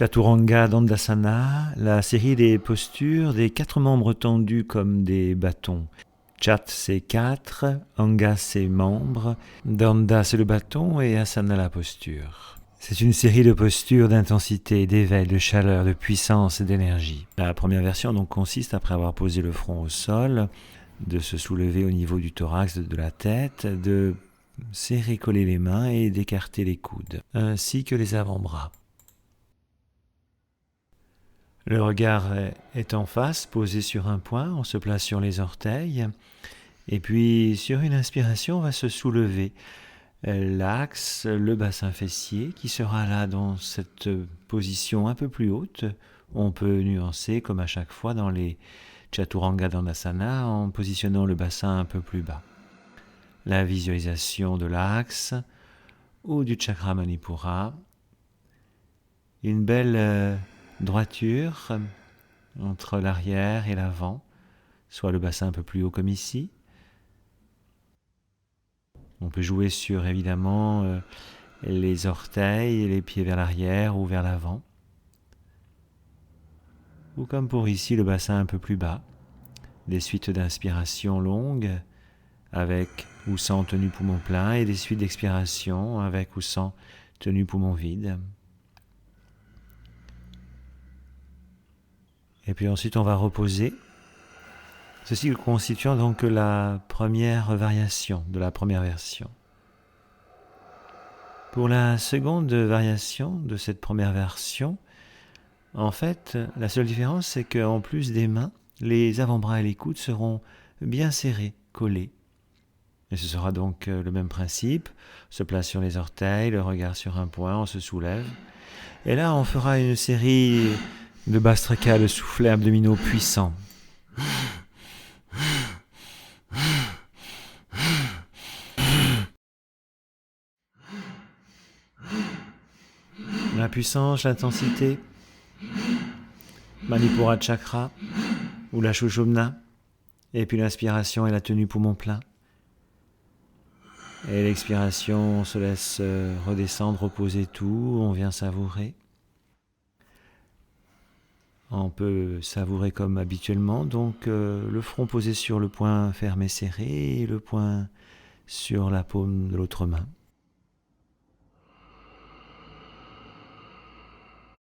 Chaturanga Dandasana, la série des postures des 4 membres tendus comme des bâtons. Chat c'est 4, Anga c'est membres, Danda c'est le bâton et Asana la posture. C'est une série de postures d'intensité, d'éveil, de chaleur, de puissance et d'énergie. La première version donc consiste, après avoir posé le front au sol, de se soulever au niveau du thorax, de la tête, de serrer, coller les mains et d'écarter les coudes, ainsi que les avant-bras. Le regard est en face, posé sur un point, on se place sur les orteils, et puis sur une inspiration, on va se soulever l'axe, le bassin fessier, qui sera là dans cette position un peu plus haute. On peut nuancer, comme à chaque fois dans les Chaturanga Dandasana, en positionnant le bassin un peu plus bas. La visualisation de l'axe ou du chakra Manipura, une belle droiture entre l'arrière et l'avant, soit le bassin un peu plus haut comme ici. On peut jouer sur évidemment les orteils et les pieds vers l'arrière ou vers l'avant. Ou comme pour ici, le bassin un peu plus bas. Des suites d'inspiration longues avec ou sans tenue poumon plein et des suites d'expiration avec ou sans tenue poumon vide. Et puis ensuite, on va reposer. Ceci constituant donc la première variation de la première version. Pour la seconde variation de cette première version, en fait, la seule différence, c'est qu'en plus des mains, les avant-bras et les coudes seront bien serrés, collés. Et ce sera donc le même principe. On se place sur les orteils, le regard sur un point, on se soulève. Et là, on fera une série de Bhastraka, de soufflets abdominaux puissants. La puissance, l'intensité, Manipura Chakra ou la Shushumna, et puis l'inspiration et la tenue poumon plein. Et l'expiration, on se laisse redescendre, reposer tout, on vient savourer. On peut savourer comme habituellement, donc le front posé sur le poing fermé serré et le poing sur la paume de l'autre main.